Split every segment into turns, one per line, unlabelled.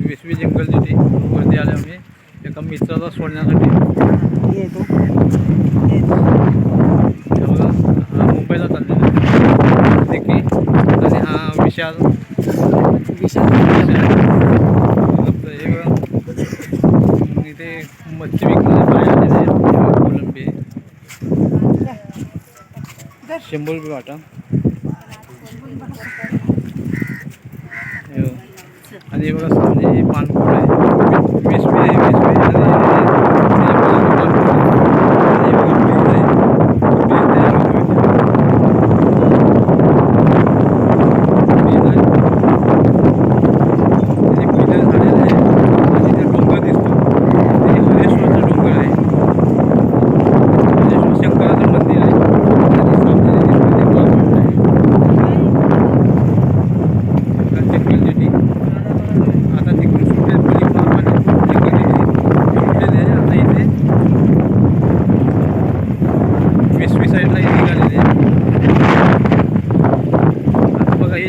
विसवी जंगलची वरती आले आम्ही एका मित्राला सोडण्यासाठी. हा मुंबईला चाललेला देखील आणि हा विशाल इथे मच्छी विकणारे बाय आलेले कोलंबी 100 रुपये वाटा. आणि बघा सामने पानकोळ आहे 20 रुपये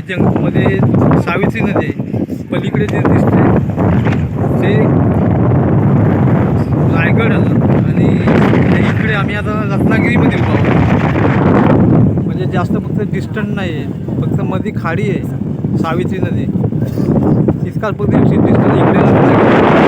जंगलमध्ये सावित्री नदी आहे. पलीकडे जे दिसते ते रायगड आलं आणि इकडे आम्ही आता रत्नागिरीमध्ये उभा आहोत. म्हणजे जास्त फक्त डिस्टन्स नाही आहे, फक्त मध्ये खाडी आहे सावित्री नदी. इतकाच फक्त डिस्टन्स इकडे रत्नागिरी.